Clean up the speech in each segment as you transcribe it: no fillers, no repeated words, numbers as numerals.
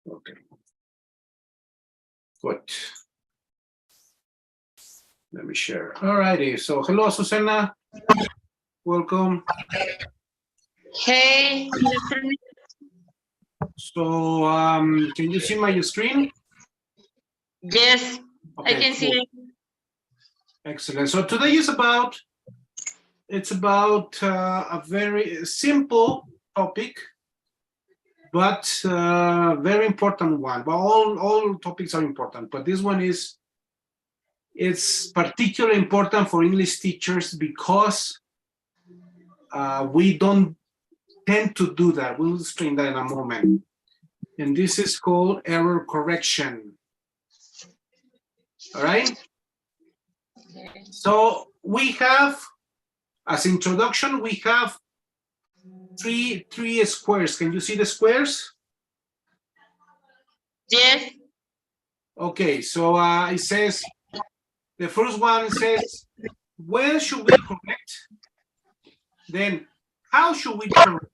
Okay. Good. Let me share. All righty. So hello, Susana. Welcome. Hey, good afternoon. So can you see my screen? Yes, Okay, I can see cool. it. Excellent. So today is about, it's about a very simple topic, but very important one. But all topics are important, but this one is, it's particularly important for English teachers because we don't tend to do that. We'll explain that in a moment. And this is called error correction. All right. So we have, as introduction, we have three squares. Can you see the squares? Yes, Okay, so it says, the first one says, when should we correct? Then, how should we correct?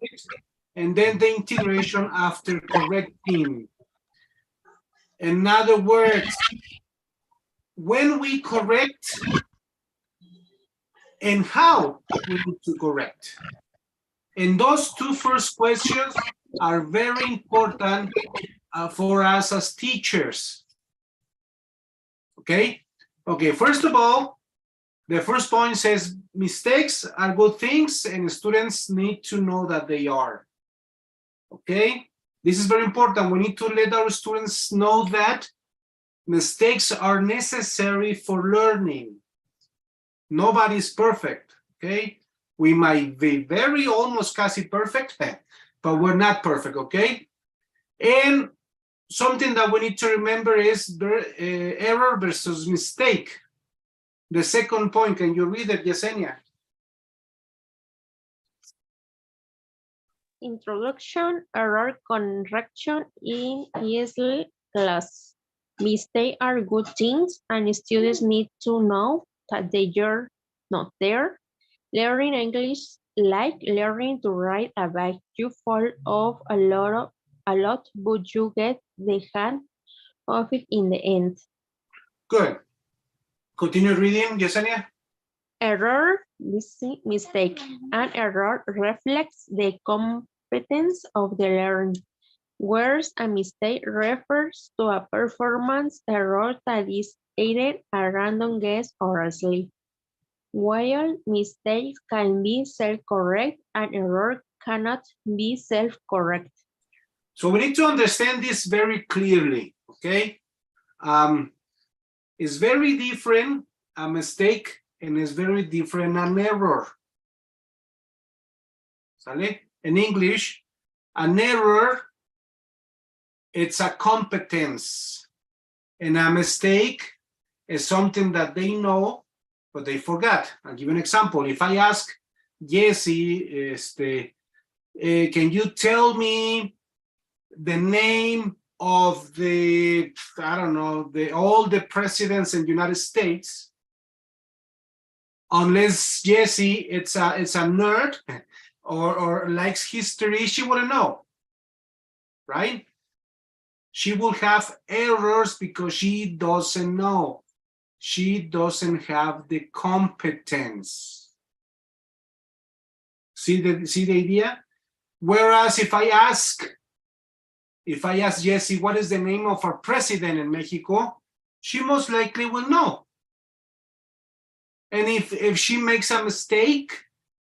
And then the integration after correcting. In other words, when we correct and how we need to correct. And those two first questions are very important for us as teachers. Okay? Okay, first of all, the first point says mistakes are good things and students need to know that they are. Okay? This is very important. We need to let our students know that mistakes are necessary for learning. Nobody's perfect, okay? We might be very almost quasi perfect, but we're not perfect, okay? And something that we need to remember is error versus mistake. The second point, can you read it, Yesenia? Introduction, error correction in ESL class. Mistakes are good things and students need to know that they are not there. Learning English like learning to ride a bike. You fall off a lot, but you get the hang of it in the end. Good. Continue reading, Yesenia. Error, mistake. An error reflects the competence of the learner, whereas a mistake refers to a performance error that is either a random guess or a slip. While mistakes can be self-correct, an error cannot be self-correct. So we need to understand this very clearly, okay? It's very different, a mistake, and it's very different, an error. ¿Sale? In English, an error, it's a competence, and a mistake is something that they know, but they forgot. I'll give you an example. If I ask Jesse, can you tell me the name of the, I don't know, all the presidents in the United States? Unless Jesse, it's a nerd or likes history, she wouldn't know, right? She will have errors because she doesn't know. She doesn't have the competence. See the idea? Whereas if I ask Jessie, what is the name of our president in Mexico, she most likely will know. And if she makes a mistake,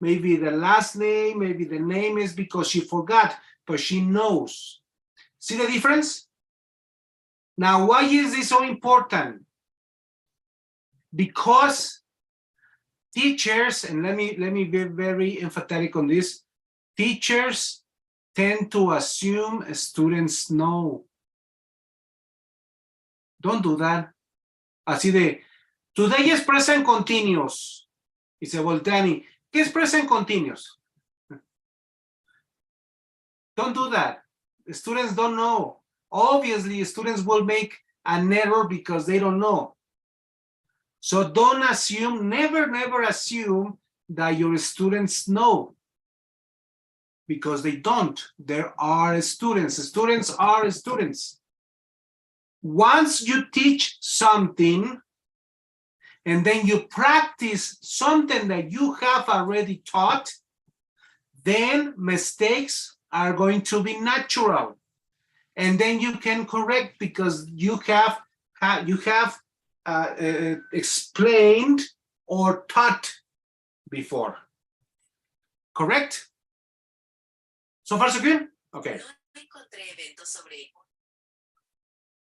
maybe the last name, maybe the name is because she forgot, but she knows. See the difference? Now, why is this so important? Because teachers, and let me be very emphatic on this, teachers tend to assume students know. Don't do that. Así de, today es present continuous. Dice Voltani, ¿qué es present continuous? Don't do that. Students don't know. Obviously, students will make an error because they don't know. So don't assume, never assume that your students know, because they don't. There are students. Students are students. Once you teach something and then you practice something that you have already taught, then mistakes are going to be natural. And then you can correct because you have explained or taught before. Correct? So far, so good? Okay.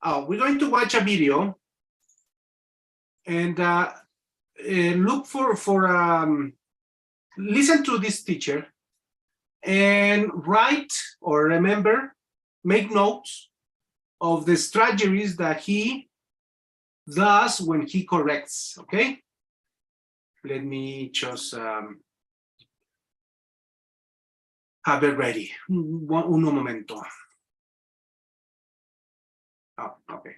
We're going to watch a video and look listen to this teacher and write or remember, make notes of the strategies that he does when he corrects, okay? Let me just have it ready. Un momento. Oh, okay.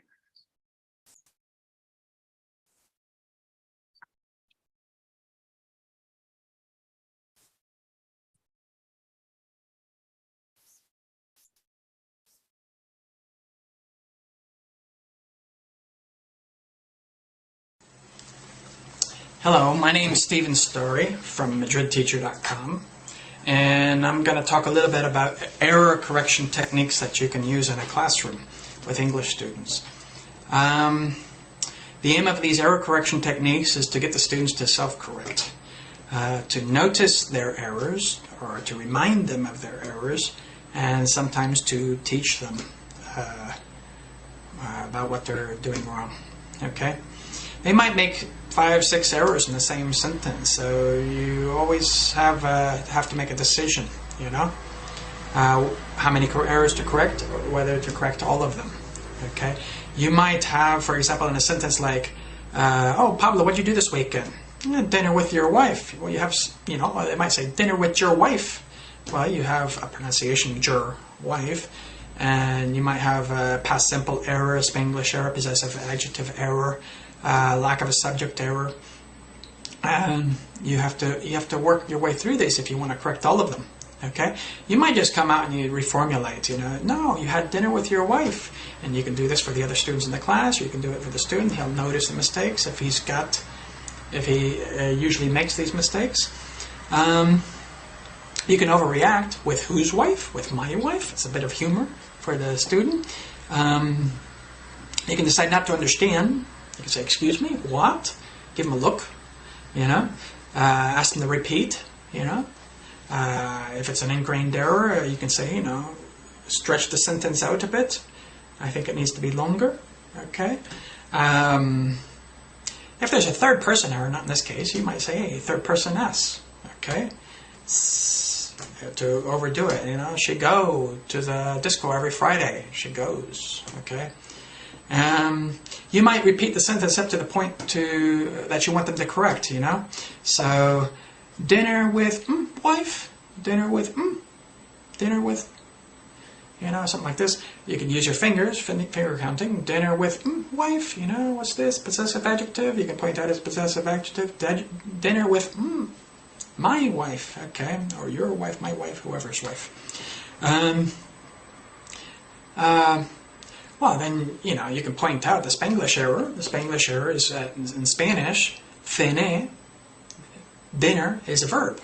Hello, my name is Stephen Story from MadridTeacher.com, and I'm going to talk a little bit about error correction techniques that you can use in a classroom with English students. The aim of these error correction techniques is to get the students to self-correct, to notice their errors or to remind them of their errors, and sometimes to teach them about what they're doing wrong. Okay? They might make 5, 6 errors in the same sentence, so you always have to make a decision, you know, how many errors to correct, or whether to correct all of them. Okay, you might have, for example, in a sentence like, "Oh, Pablo, what'd you do this weekend?" "Dinner with your wife." Well, you have, you know, they might say dinner with your wife. Well, you have a pronunciation "your wife," and you might have a past simple error, Spanglish error, possessive adjective error. Lack of a subject error, and you have to work your way through this if you want to correct all of them. Okay, you might just come out and you reformulate. You know, no, you had dinner with your wife, and you can do this for the other students in the class, or you can do it for the student. He'll notice the mistakes if he usually makes these mistakes. You can overreact with whose wife? With my wife. It's a bit of humor for the student. You can decide not to understand. You can say, "Excuse me, what?" Give them a look, you know. Ask them to repeat, you know. If it's an ingrained error, you can say, you know, stretch the sentence out a bit. I think it needs to be longer, okay. If there's a third person error, not in this case, you might say, "Hey, third person S," okay. To overdo it, you know. She go to the disco every Friday. She goes, okay. You might repeat the sentence up to the point that you want them to correct, you know. So, dinner with wife, dinner with, you know, something like this. You can use your fingers, finger counting. Dinner with wife, you know, what's this? Possessive adjective. You can point out as possessive adjective. Dinner with my wife, okay, or your wife, my wife, whoever's wife. Well, then, you know, you can point out the Spanglish error. The Spanglish error is, in Spanish, cene, dinner, is a verb.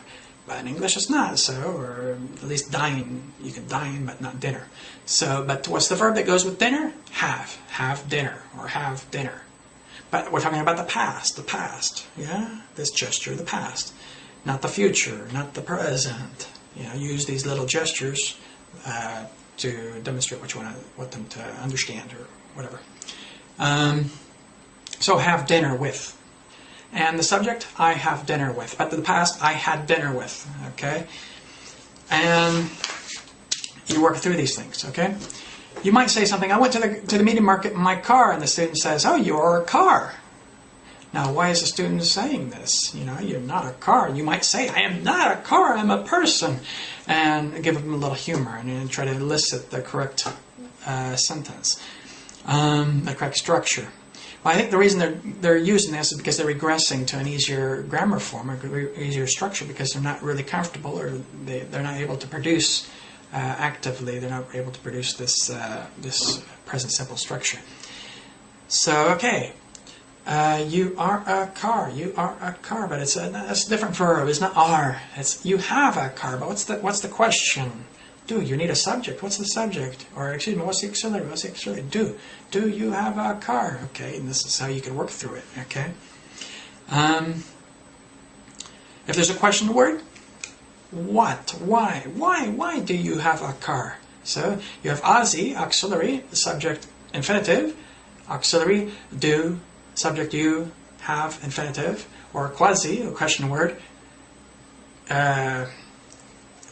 But in English it's not, so, or at least dine. You can dine, but not dinner. So, but what's the verb that goes with dinner? Have dinner, or have dinner. But we're talking about the past, yeah? This gesture, the past. Not the future, not the present. You know, use these little gestures to demonstrate what you want them to understand or whatever. So have dinner with. And the subject, I have dinner with. But the past, I had dinner with. Okay? And you work through these things. Okay? You might say something, I went to the meeting market in my car, and the student says, "Oh, you're a car." Now, why is the student saying this? You know, you're not a car. You might say, I am not a car, I'm a person. And give them a little humor and try to elicit the correct sentence, the correct structure. Well, I think the reason they're using this is because they're regressing to an easier grammar form, or easier structure, because they're not really comfortable, or they're not able to produce actively. They're not able to produce this this present simple structure. So, okay, you are a car. You are a car, but it's a different verb. It's not are. It's you have a car. But what's the question? Do you need a subject? What's the subject? Or excuse me, what's the auxiliary? What's the auxiliary? Do you have a car? Okay, and this is how you can work through it. Okay. If there's a question word, what? Why do you have a car? So you have Ozzy, auxiliary, subject, infinitive, auxiliary, do, subject, you, have, infinitive, or quasi, a question word.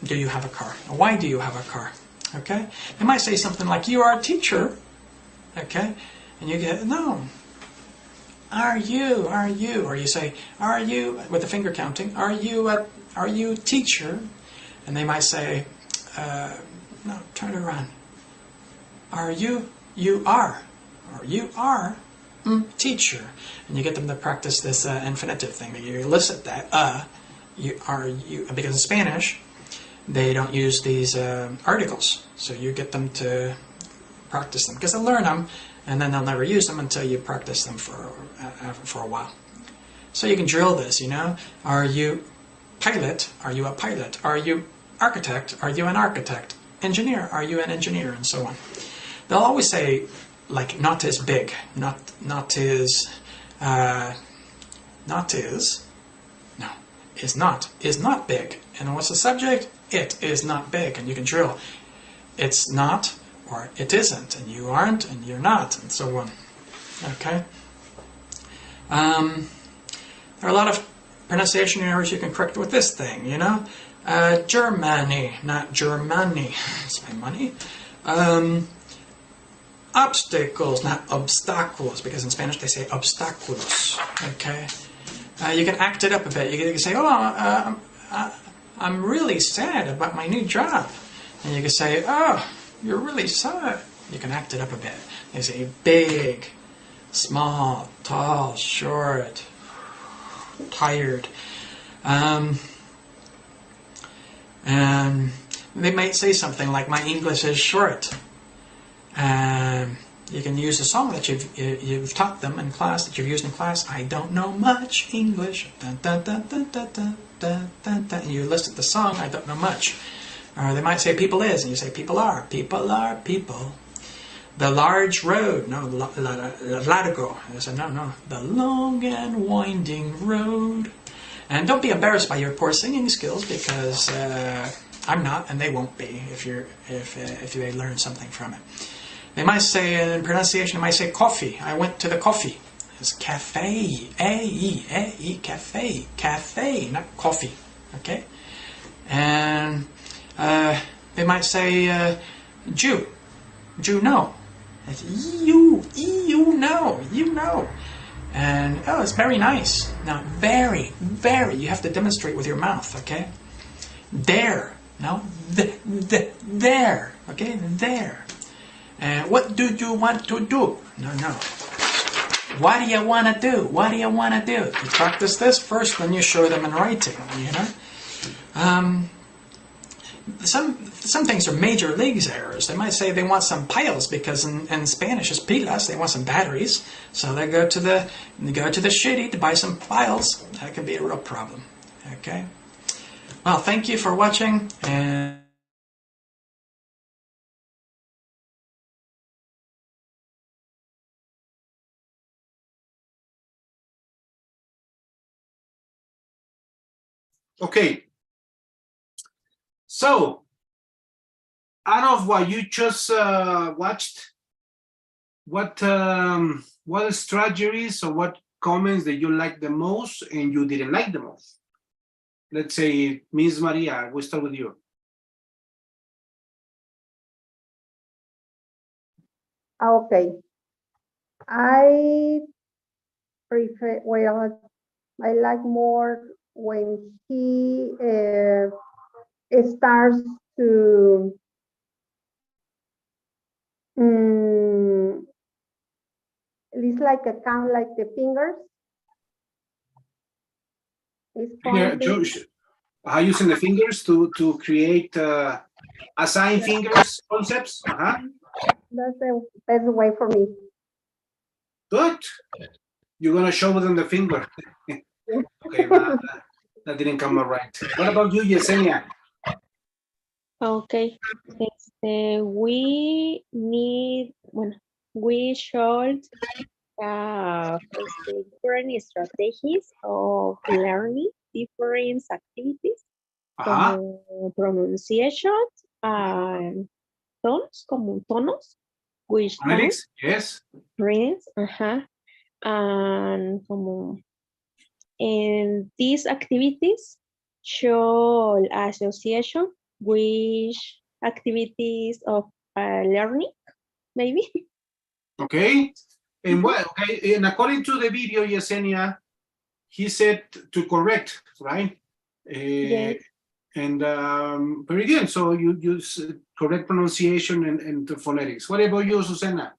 Do you have a car? Why do you have a car? Okay? They might say something like, you are a teacher. Okay? And you get, no. Are you? Or you say, are you, with the finger counting, are you teacher? And they might say, no, turn it around. Are you? You are. Or you are teacher. And you get them to practice this infinitive thing. You elicit that, you are, you, because in Spanish, they don't use these articles, so you get them to practice them because they'll learn them, and then they'll never use them until you practice them for a while. So you can drill this. You know, are you pilot? Are you a pilot? Are you architect? Are you an architect? Engineer? Are you an engineer? And so on. They'll always say like not as big, not is not big. And what's the subject? It is not big, and you can drill. It's not, or it isn't, and you aren't, and you're not, and so on. Okay? There are a lot of pronunciation errors you can correct with this thing, you know? Germany, not Germany. It's my money. Obstacles, not obstáculos, because in Spanish they say obstáculos. Okay? You can act it up a bit. You can say, oh, I'm really sad about my new job. And you can say, oh, you're really sad. You can act it up a bit. You say big, small, tall, short, tired. And they might say something like, my English is short. You can use a song that you've taught them in class, that you've used in class. I don't know much English. Dun, dun, dun, dun, dun, dun, dun, dun, dun. And you listed the song, I don't know much. Or they might say people is, and you say people are. People are people. The large road. No, largo. I said, no. The long and winding road. And don't be embarrassed by your poor singing skills, because I'm not, and they won't be if they learn something from it. They might say, in pronunciation, they might say coffee. I went to the coffee. It's cafe. A-E, cafe. Cafe, not coffee. Okay? And they might say Jew. Jew, no. It's you know. And, oh, it's very nice. Now, very, you have to demonstrate with your mouth, okay? There. No, there. Okay, there. What do you want to do? No. What do you want to do? What do you want to do? You practice this first, then you show them in writing, you know? Some things are major leagues errors. They might say they want some piles, because in Spanish it's pilas. They want some batteries, so they go to the shitty to buy some piles. That could be a real problem. Okay. Well, thank you for watching, and okay. So, out of what you just watched, what strategies or what comments that you liked the most and you didn't like the most? Let's say, Miss Maria, we'll start with you. Okay. I prefer, well, I like more when he starts to it's like a count like the fingers. It's Yeah, pointing. using the fingers to create assign fingers concepts. That's the best way for me. Good. You're gonna show them the finger. Okay, that didn't come out right. What about you, Yesenia? Okay. We need, bueno, we should different strategies of learning different activities, como pronunciation and tones, como tonos, which tones, Phonetics, yes. rhythms, and como, and these activities show association with activities of learning, maybe. Okay. And what? Okay. And according to the video, Yesenia, he said to correct, right? Yes. And very good. So you use correct pronunciation and the phonetics. What about you, Susana?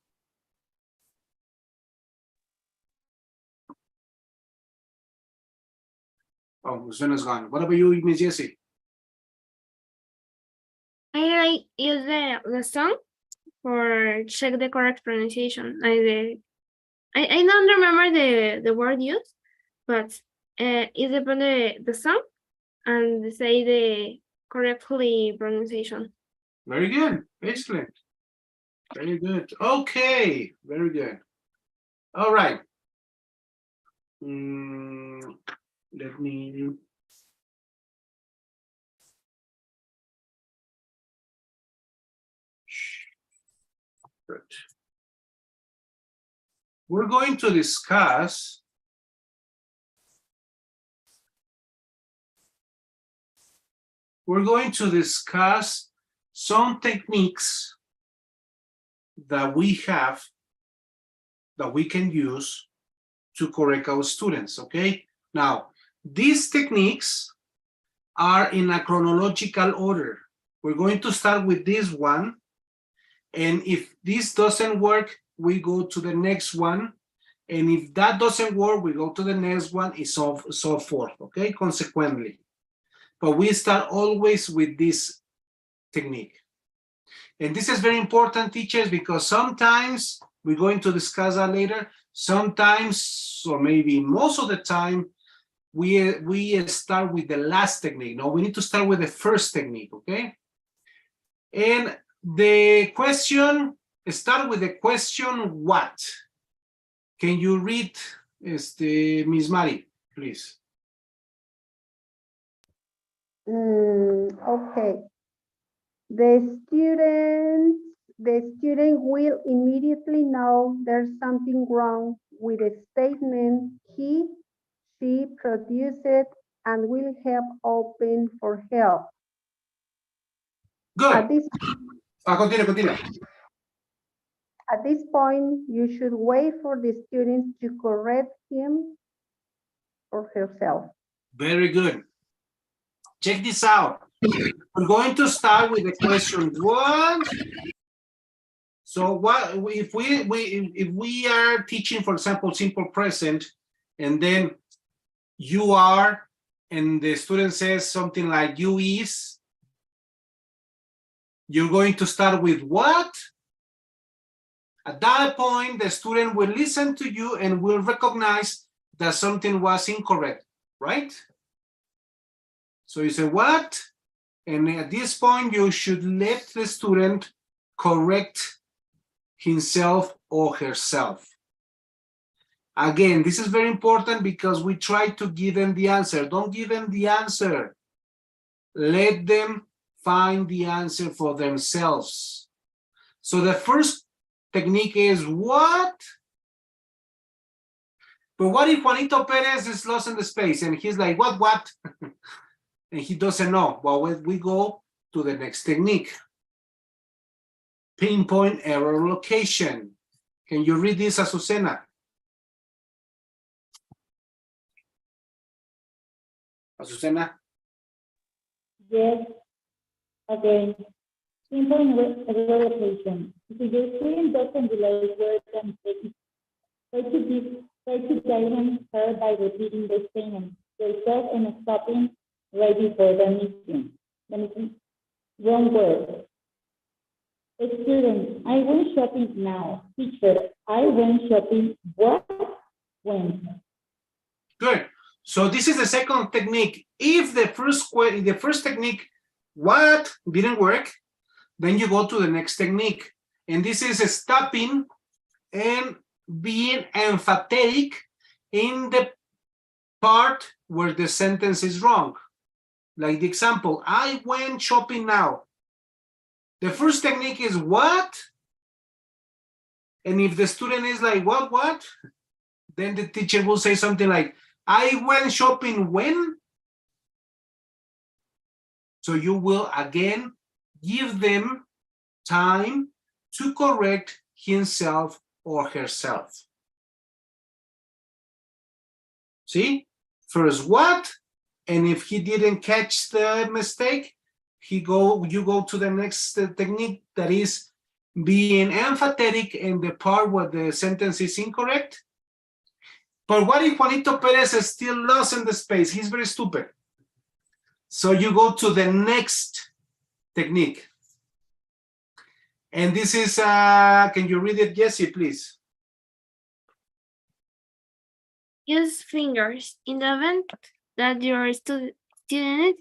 Oh, Susanna's gone. What about you, Miss Jessie? I use the song for check the correct pronunciation. I don't remember the word used, but it depends the song and say the correctly pronunciation. Very good. Excellent. Very good. Okay. Very good. All right. Let me. Good. We're going to discuss some techniques that we have that we can use to correct our students, okay? Now, these techniques are in a chronological order. We're going to start with this one, and if this doesn't work, we go to the next one, and if that doesn't work, we go to the next one, and so forth, okay, consequently. But we start always with this technique. And this is very important, teachers, because sometimes, we're going to discuss that later, sometimes, or maybe most of the time, we start with the last technique. No, we need to start with the first technique, okay? And the question, start with the question, what? Can you read, Miss Mari, please? Okay. The student will immediately know there's something wrong with a statement she produced and will help open for help. Good. Continue. At this point, you should wait for the student to correct him or herself. Very good. Check this out. We're going to start with the question, what? So what if we are teaching, for example, simple present, and then you are, and the student says something like you is, you're going to start with what? At that point, the student will listen to you and will recognize that something was incorrect, right? So you say what? And at this point, you should let the student correct himself or herself. Again, this is very important because we try to give them the answer. Don't give them the answer. Let them find the answer for themselves. So the first technique is what? But what if Juanito Perez is lost in the space and he's like, what? And he doesn't know. Well, we go to the next technique. Pinpoint error location. Can you read this, Azucena? Azucena. Yes, again, simple evaluation. If your student doesn't realize where the mistake is, try to guide him her by repeating the statement yourself and stopping right before the meeting. Wrong word. Student, I went shopping now. Teacher, I went shopping. What? When? Good. So this is the second technique. If the first technique, what didn't work, then you go to the next technique. And this is stopping and being emphatic in the part where the sentence is wrong. Like the example, I went shopping now. The first technique is what? And if the student is like, what? Then the teacher will say something like, I went shopping when? So you will again give them time to correct himself or herself. See? First what? And if he didn't catch the mistake, you go to the next technique, that is being emphatic in the part where the sentence is incorrect. But what if Juanito Perez is still lost in the space? He's very stupid. So you go to the next technique. And this is, can you read it, Jessie, please? Use fingers. In the event that your student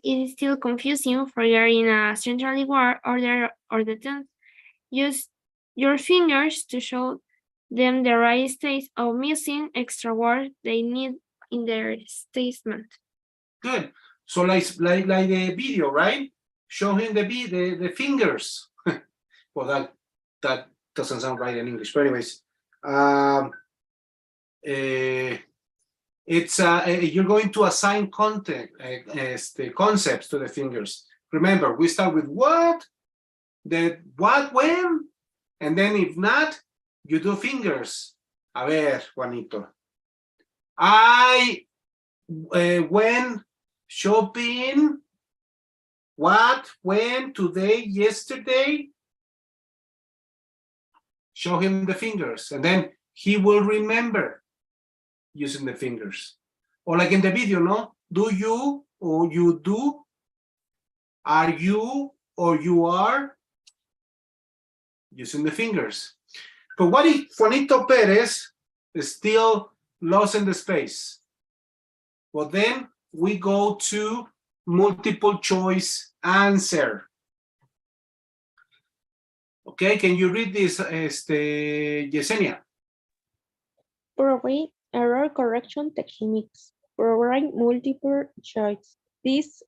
is still confusing for in a centrally word order or the tense, use your fingers to show them the right state of missing extra words they need in their statement. Good. So like the video, right? Show him the fingers. Well, that doesn't sound right in English, but anyways, it's you're going to assign concepts to the fingers. Remember, we start with what, when, and then if not, you do fingers. A ver, Juanito. I went shopping. What, when, today, yesterday. Show him the fingers, and then he will remember using the fingers. Or like in the video, no? Do you or you do? Are you or you are? Using the fingers. But what if Juanito Perez is still lost in the space? Well, then we go to multiple choice answer. Okay, can you read this, Yesenia? Provide error correction techniques. Provide multiple choice. This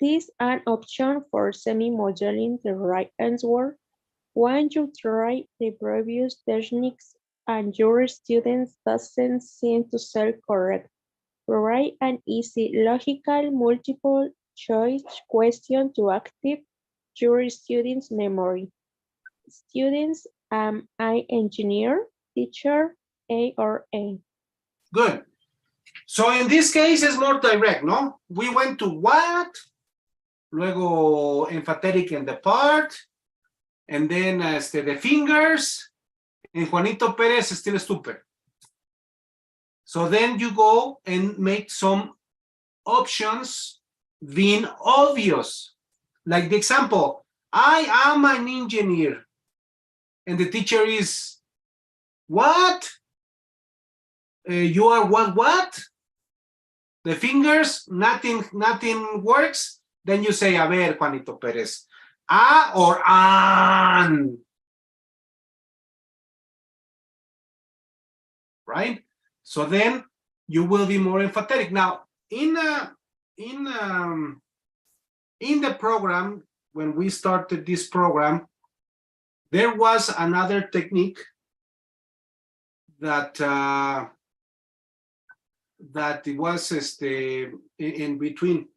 is an option for semi-modeling the right answer. When you try the previous techniques and your students doesn't seem to self-correct, provide an easy, logical, multiple choice question to activate your students' memory. Students, am I engineer? Teacher, A or A? Good. So in this case, it's more direct, no? We went to what? Luego emphatic in the part. And then the fingers. And Juanito Perez is still stupid. So then you go and make some options being obvious. Like the example, I am an engineer. And the teacher is, what? You are what? The fingers, nothing works. Then you say, a ver, Juanito Perez, a or an. Right? So then you will be more emphatic. Now, in the program, when we started this program, there was another technique that that it was in between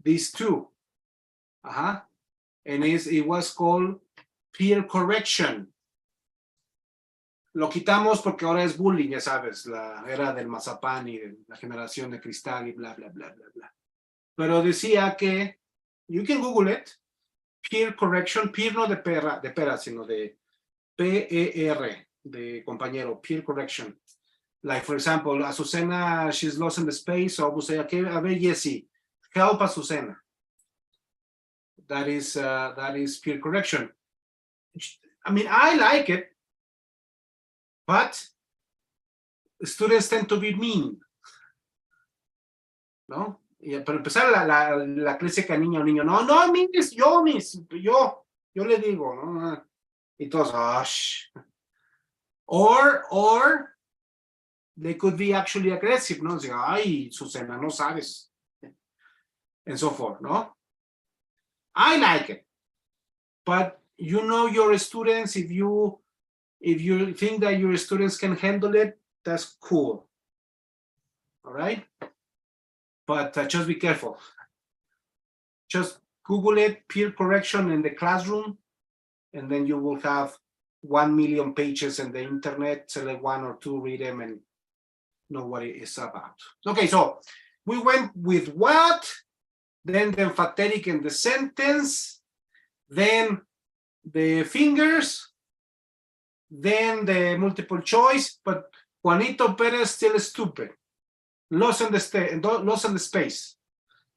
these two. And it was called peer correction. Lo quitamos porque ahora es bullying, ya sabes, la era del mazapán y de la generación de cristal y bla, bla, bla, bla, bla. pero decía que, you can Google it, peer correction, peer no de pera, sino de P-E-R, de compañero, peer correction. Like, for example, Azucena, she's lost in the space, so I would say, okay, a ver, Jesse, help Azucena. That is peer correction. I mean, I like it, but students tend to be mean. ¿No? Y para empezar, la clásica niña o niño, no, yo le digo, ¿no? Y todos, or they could be actually aggressive, ¿no? Diga, ay, Susana, no sabes. And so forth, ¿no? I like it. But you know your students, if you think that your students can handle it, that's cool. All right? But just be careful. Just Google it, peer correction in the classroom, and then you will have 1 million pages in the internet, select 1 or 2, read them, and know what it is about. Okay, so we went with what, then the emphatic in the sentence, then the fingers, then the multiple choice, but Juanito Perez still stupid. Lost in the space.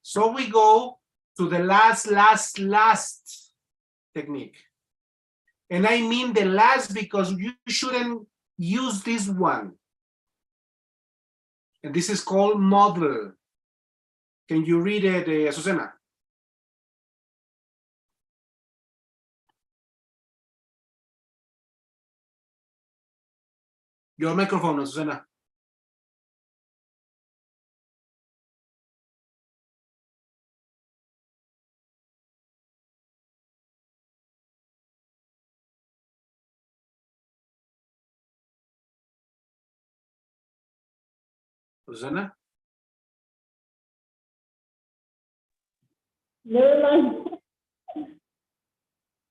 So we go to the last technique. And I mean the last because you shouldn't use this one. And this is called model. Can you read it, Azucena? Your microphone, Azucena. Susana? Never mind.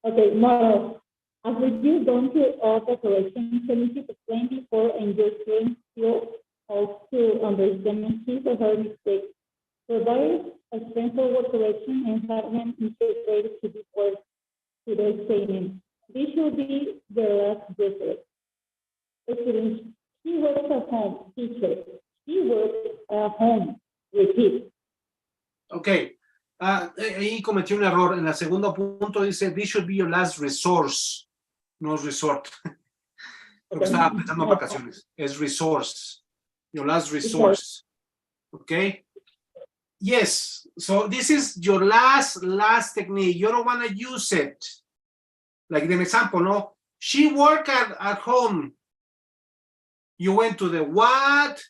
Okay, model. As you don't do all the corrections, can you explain before and your students feel also understanding his or her mistakes? Provide a straightforward correction and have them integrated to the words to their statement. This should be the last resort. Students, he works at home, teacher. He works at home, repeat. Okay. Ahí cometí un error. En el segundo punto dice, this should be your last resource, no resort. Porque estaba pensando en vacaciones. Es resource. Your last resource. Okay. Yes. So this is your last technique. You don't want to use it. Like the example, no? She worked at home. You went to the what,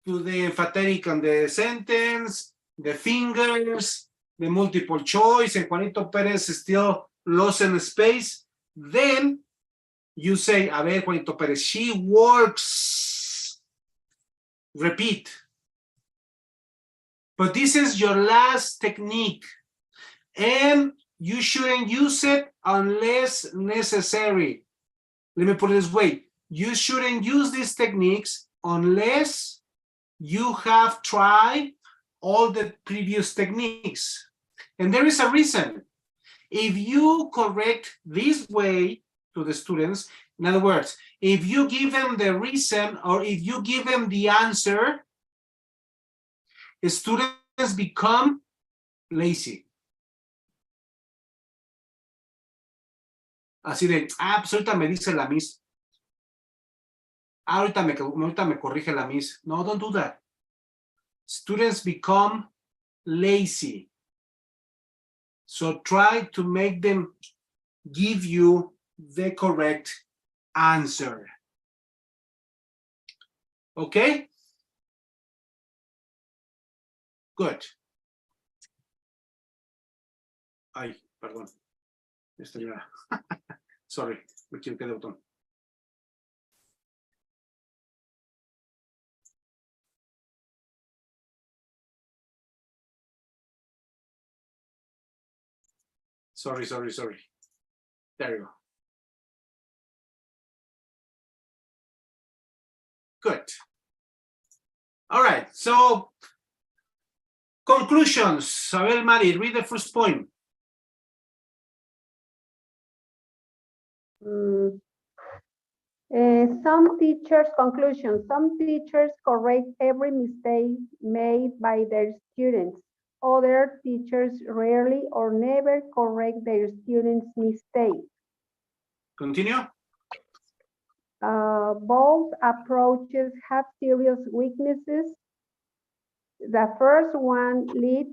to the emphatic on the sentence, the fingers, the multiple choice, and Juanito Perez is still lost in space. Then you say, a ver, Juanito Perez, she works. Repeat. But this is your last technique. And you shouldn't use it unless necessary. Let me put it this way. You shouldn't use these techniques unless you have tried all the previous techniques. And there is a reason. If you correct this way to the students, in other words, if you give them the reason or if you give them the answer, students become lazy. Así de, pues ahorita me dice la Miss. Ahorita me corrige la Miss. No, don't do that. Students become lazy. So try to make them give you the correct answer. Okay? Good. Ay, perdón. Sorry, me equivoqué de botón. Sorry. There you go. Good. All right, so Conclusions. Abel Mari, read the first point. Some teachers, conclusion, some teachers correct every mistake made by their students. Other teachers rarely or never correct their students' mistakes. Continue. Both approaches have serious weaknesses. The first one leads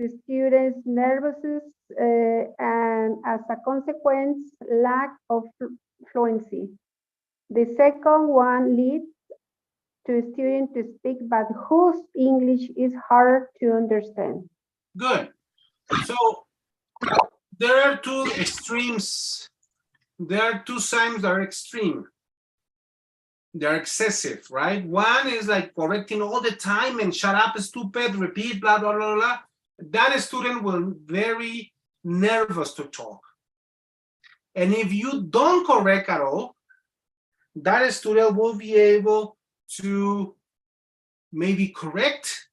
to students' nervousness and as a consequence, lack of fluency. The second one leads to students to speak, but whose English is hard to understand. Good. So there are two extremes. There are two signs that are extreme. They're excessive, right? One is like correcting all the time and shut up, stupid, repeat, blah, blah, blah, blah. That student will be very nervous to talk. And if you don't correct at all, that student will be able to maybe correct,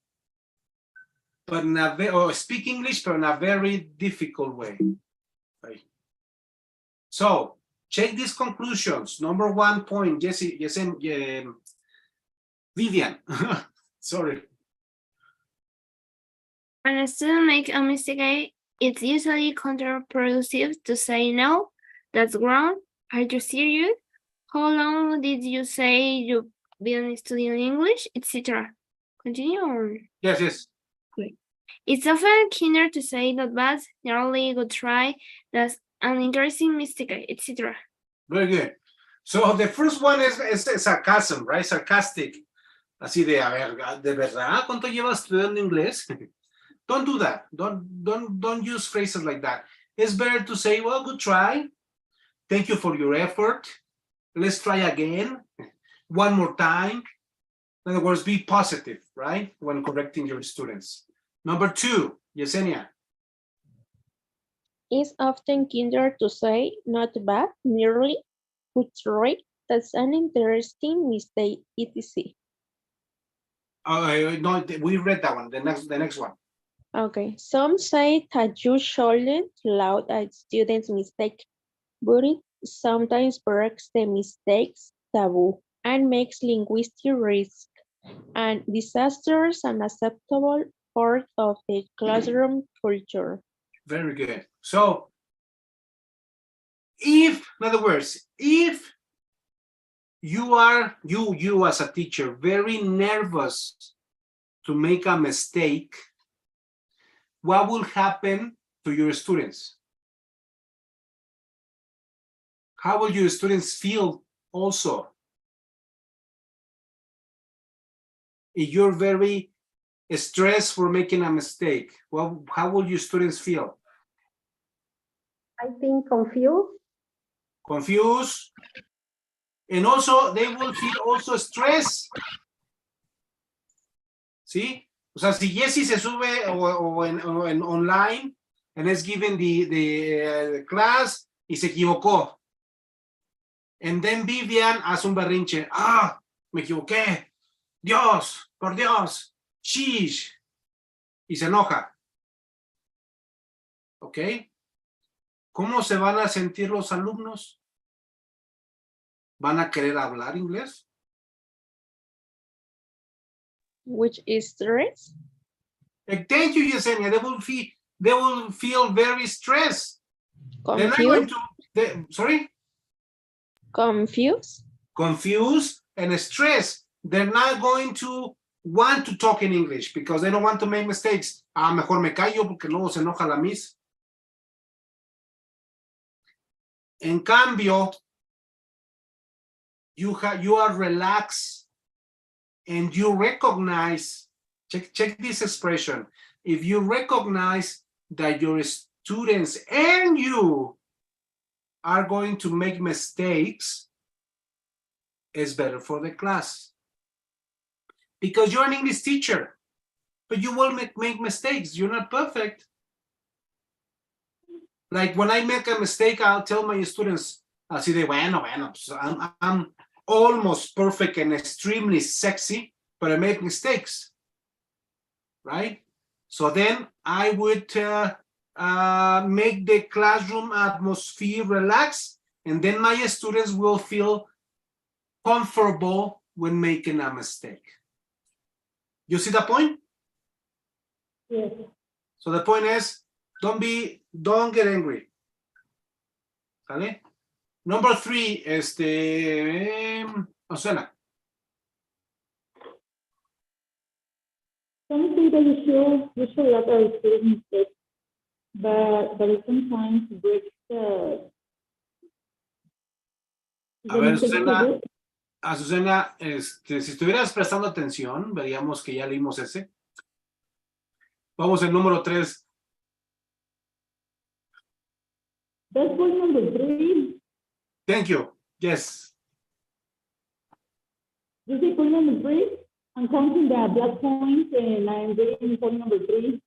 but in a or speak English, but in a very difficult way. Right? So check these conclusions. Number 1 point, Jesse, yes, and Vivian. Sorry. When a student makes a mistake, it's usually counterproductive to say no, that's wrong, are you serious? How long did you say you've been studying English, etc.? Continue or? Yes, yes. It's often kinder to say not bad, nearly good try, that's an interesting mistake, etc. Very good. So the first one is sarcasm, right? Sarcastic. Así de, a ver, ¿de verdad cuánto llevas estudiando inglés? Don't do that. Don't use phrases like that. It's better to say, well, good try. Thank you for your effort. Let's try again. One more time. In other words, be positive, right? When correcting your students. Number 2, Yesenia. It's often kinder to say, not bad, merely, good try, that's an interesting mistake, etc. No, we read that one, the next one. Okay, some say that you shouldn't laugh at students' mistake, but it sometimes breaks the mistakes taboo and makes linguistic risk and disasters an acceptable part of the classroom culture. Very good. So, in other words, if you are, you as a teacher, very nervous to make a mistake, what will happen to your students? How will your students feel also? If you're very stressed for making a mistake, well, how will your students feel? I think confused. Confused. And also, they will feel also stress. ¿Sí? O sea, si Jesse se sube o en online and is given the class y se equivocó. And then Vivian hace un berrinche. Ah, me equivoqué. Dios, por Dios. Sheesh. Y se enoja. ¿Ok? ¿Cómo se van a sentir los alumnos? ¿Van a querer hablar inglés? Which is stress? Thank you, Yesenia. They will feel very stressed. They're not going Confused? sorry? Confused? Confused and stressed. They're not going to want to talk in English because they don't want to make mistakes. Ah, mejor me callo porque luego se enoja la miss. En cambio, you are relaxed and you recognize, check this expression. If you recognize that your students and you are going to make mistakes, it's better for the class. Because you're an English teacher, but you will make mistakes. You're not perfect. Like when I make a mistake, I'll tell my students, así de, bueno, I'm almost perfect and extremely sexy, but I make mistakes, right? So then I would make the classroom atmosphere relaxed, and then my students will feel comfortable when making a mistake. You see the point? Yes. So the point is, don't get angry. ¿Sale? Number 3, Osuna. Some say that you should let our students mistakes, but sometimes breaks the A ver, mistakes Susana, they do. Azucena, si estuvieras prestando atención, veríamos que ya leímos ese. Vamos al número 3. That's point number 3. Thank you. Yes. You say point number 3? I'm counting the black points and I'm reading point number 3.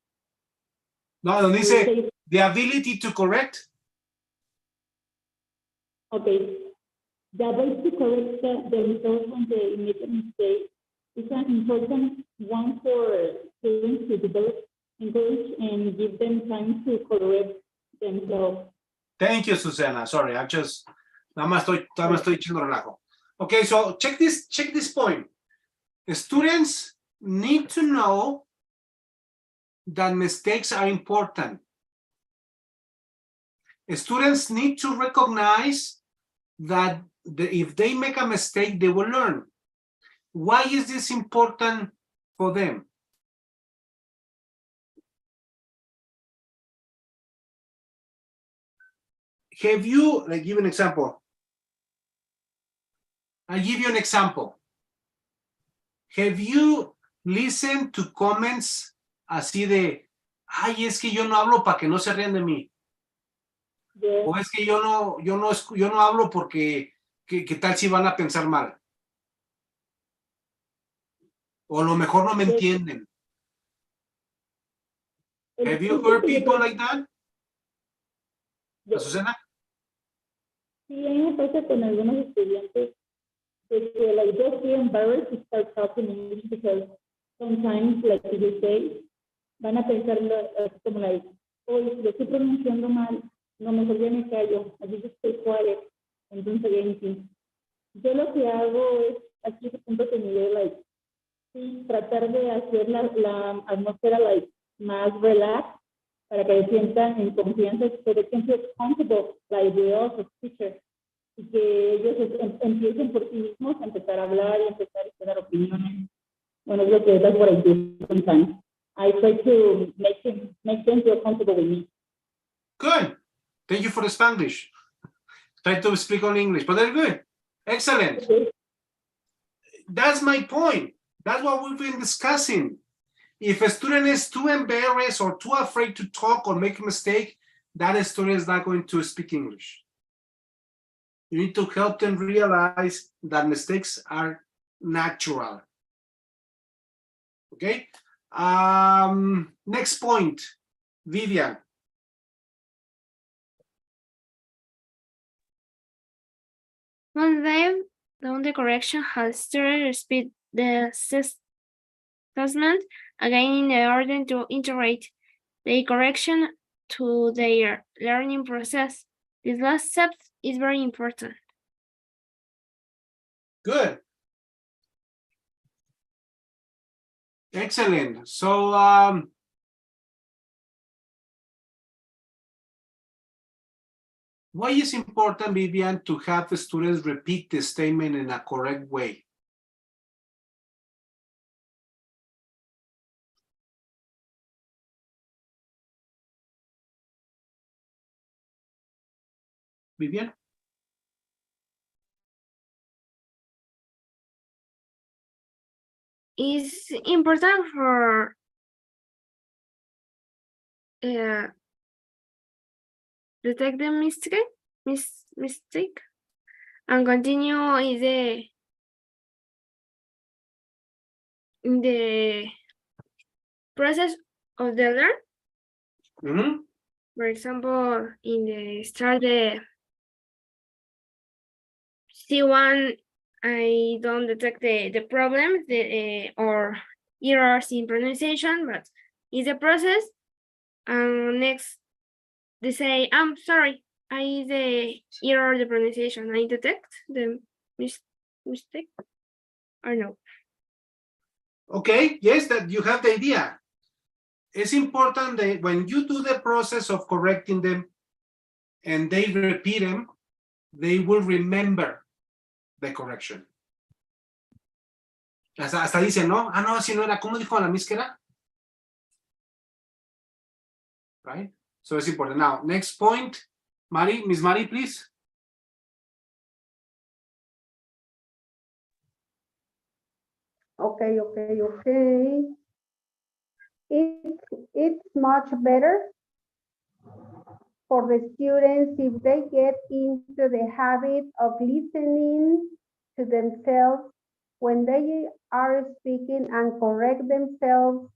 No, donde dice the ability to correct. Okay. The ability to correct the results when they make a mistake is an important one for students to develop, encourage, and give them time to correct themselves. Thank you, Susana. Sorry, I'm just, nada más estoy echando relajo. Okay, so check this point. The students need to know that mistakes are important. Students need to recognize that if they make a mistake, they will learn. Why is this important for them? Have you, like, give an example. I'll give you an example. Have you listened to comments así de, ay, es que yo no hablo para que no se rían de mí? Yes. O es que yo no hablo porque, ¿qué tal si van a pensar mal? O a lo mejor no me entienden. Have you heard people like that? Azucena? Sí, a mí me pasa con algunos estudiantes de que like just feel embarrassed to start talking English because sometimes, like you say, van a pensar como like, oye, lo estoy pronunciando mal, no, mejor ya me callo, así just stay quiet, entonces again, yo lo que hago es, aquí es el punto que me dio, like, sí, tratar de hacer la atmósfera, like, más relax, para que se sientan en confianza, so they can feel comfortable, like the other teacher, y que ellos empiecen por sí mismos a empezar a hablar y empezar a dar opiniones. Bueno, es lo que that's what I do sometimes. I try to make them feel comfortable with me. Good. Thank you for the Spanglish. Try to speak on English, but they're good. Excellent. Okay. That's my point. That's what we've been discussing. If a student is too embarrassed or too afraid to talk or make a mistake, that student is not going to speak English. You need to help them realize that mistakes are natural. Okay? Next point, Vivian. Once they've done the correction, has students repeat the assessment again in order to integrate the correction to their learning process. This last step is very important. Good. Excellent. So, why is important, Vivian, to have the students repeat the statement in a correct way? Vivian? It's important for detect the mistake and continue in the process of the learn. Mm-hmm. For example, in the start the C1, I don't detect the problems or errors in pronunciation, but is the process. And next, they say, I'm sorry, I the error the pronunciation. I detect the mistake or no. Okay, yes, that you have the idea. It's important that when you do the process of correcting them and they repeat them, they will remember the correction. Hasta dicen, ¿no? Ah, no, así no era. ¿Cómo dijo la Miss que era? Right? So it's important. Now, next point. Mari, Miss Mari, please. Okay. It's much better for the students if they get into the habit of listening to themselves when they are speaking and correct themselves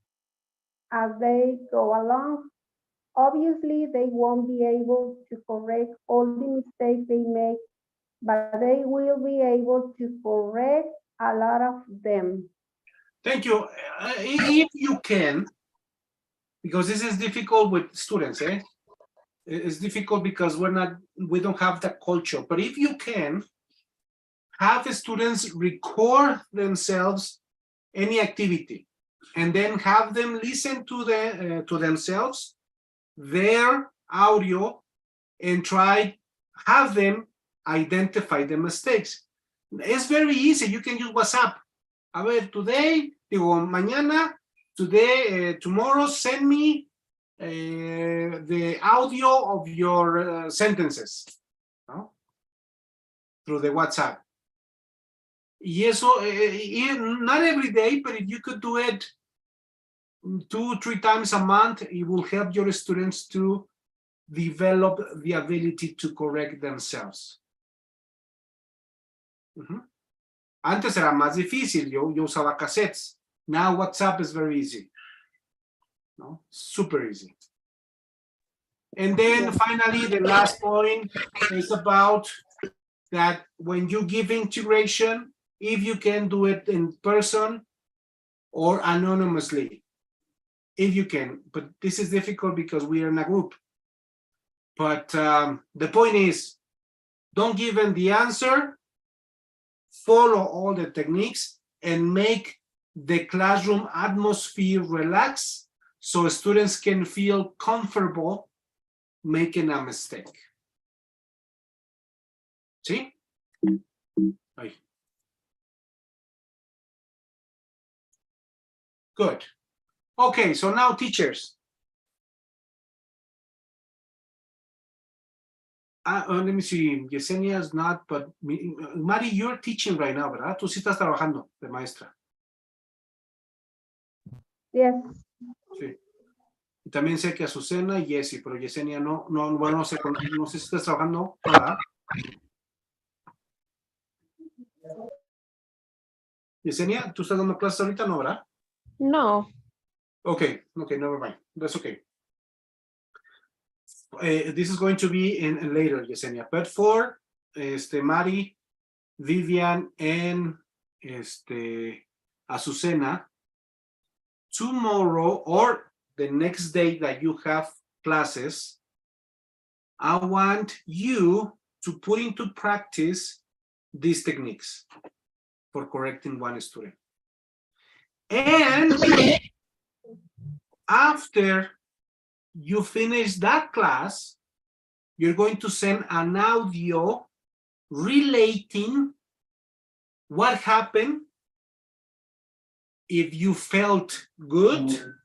as they go along. Obviously, they won't be able to correct all the mistakes they make, but they will be able to correct a lot of them. Thank you. If you can, because this is difficult with students, eh? It's difficult because we don't have that culture. But if you can, have the students record themselves any activity, and then have them listen to themselves, their audio, and have them identify the mistakes. It's very easy. You can use WhatsApp. A ver, mañana, tomorrow, send me the audio of your sentences, ¿no? Through the WhatsApp. Y eso, not every day, but if you could do it 2-3 times a month, it will help your students to develop the ability to correct themselves. Antes era más difícil, yo usaba cassettes. Now WhatsApp is very easy. No? Super easy. And then finally, the last point is about that when you give integration, if you can do it in person or anonymously, if you can. But this is difficult because we are in a group. But the point is, don't give them the answer, follow all the techniques, and make the classroom atmosphere relax so students can feel comfortable making a mistake. See? Right. Good. Okay, so now teachers. Let me see, Yesenia is not, but Mari, you're teaching right now, ¿verdad? Tú sí estás trabajando de maestra. Yes. Sí. Y también sé que Azucena y Jessie, pero Yesenia no, bueno, no sé si estás trabajando, ¿verdad? Yesenia, ¿tú estás dando clases ahorita, no, verdad? No. Okay, never mind. That's okay. This is going to be in later, Yesenia. But for Mari, Vivian, and Azucena, tomorrow or the next day that you have classes, I want you to put into practice these techniques for correcting one student. And after you finish that class, you're going to send an audio relating what happened, if you felt good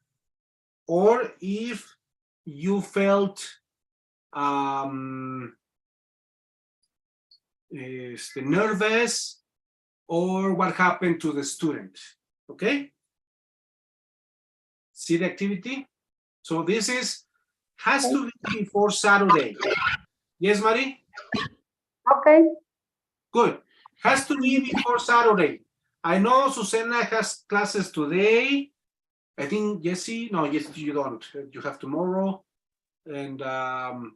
or if you felt nervous, or what happened to the student. Okay? See the activity? So this has to be before Saturday. Yes, Mari? Okay. Good. Has to be before Saturday. I know Susana has classes today. I think Jessie, no, yes, you don't. You have tomorrow. And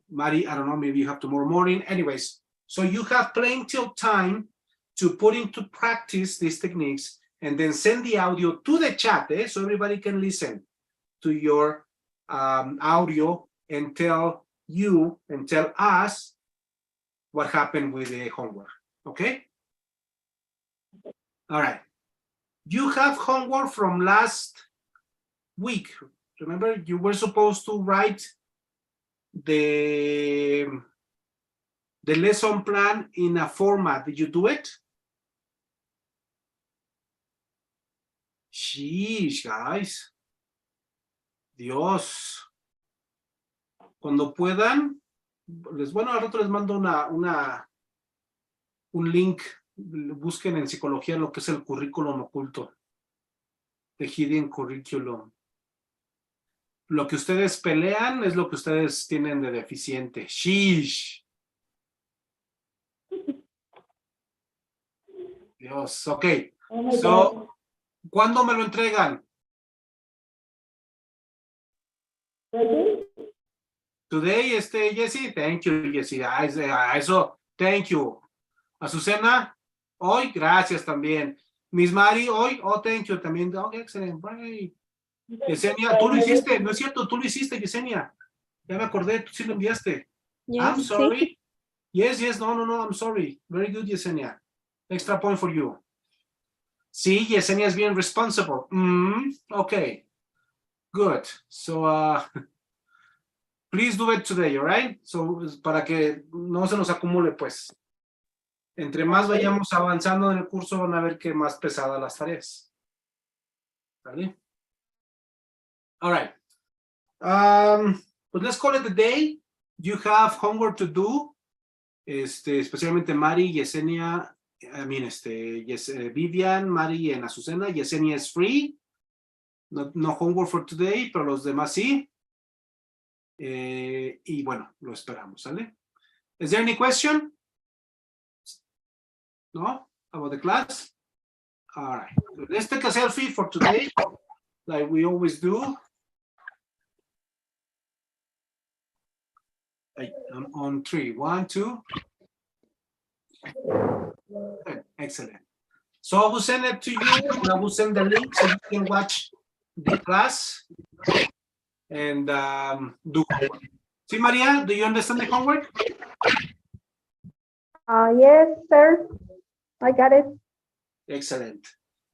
Mari, I don't know, maybe you have tomorrow morning. Anyways, so you have plenty of time to put into practice these techniques and then send the audio to the chat, so everybody can listen to your audio and tell us what happened with the homework. Okay? All right. You have homework from last week. Remember, you were supposed to write the lesson plan in a format. Did you do it? Sheesh, guys. Dios. Cuando puedan, bueno, al rato les mando un link. Busquen en psicología lo que es el currículum oculto. The hidden curriculum. Lo que ustedes pelean es lo que ustedes tienen de deficiente. Sheesh. Dios, ok. Oh my God. So, ¿cuándo me lo entregan? Ready? Today, Jesse. Thank you, Jesse. Eso, thank you. Azucena, hoy, gracias también. Miss Mari, hoy, oh, thank you también. Oh, excelente. Right. Yesenia, tú lo hiciste, no es cierto, tú lo hiciste, Yesenia. Ya me acordé, tú sí lo enviaste. I'm Yes, sorry. sí. Yes, no, I'm sorry. Very good, Yesenia. Extra point for you. Sí, Yesenia is being responsible. Okay. Good. So, please do it today, all right? So, para que no se nos acumule, pues. Entre más vayamos avanzando en el curso, van a ver que más pesadas las tareas. ¿Vale? All right. But let's call it a day. You have homework to do. Especialmente Mari, Yesenia, Vivian, Mari and Azucena. Yesenia is free. No homework for today, pero los demás sí. Y bueno, lo esperamos, ¿sale? Is there any question? No? About the class? All right. So let's take a selfie for today, like we always do. I'm on 3. 1, 2. Good. Excellent. So I will send it to you, and I will send the link so you can watch the class and do homework. See, Maria, do you understand the homework? Yes, sir. I got it. Excellent.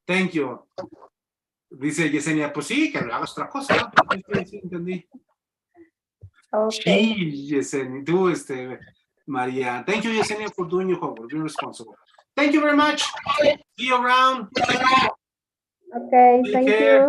Thank you. Dice Yesenia, pues sí, que lo hagas otra cosa. Sí, entendí. Okay. Sí, Yesenia, tú, María. Thank you, Yesenia, for doing your homework. Be responsible. Thank you very much. See you around. Okay, Take thank care. you.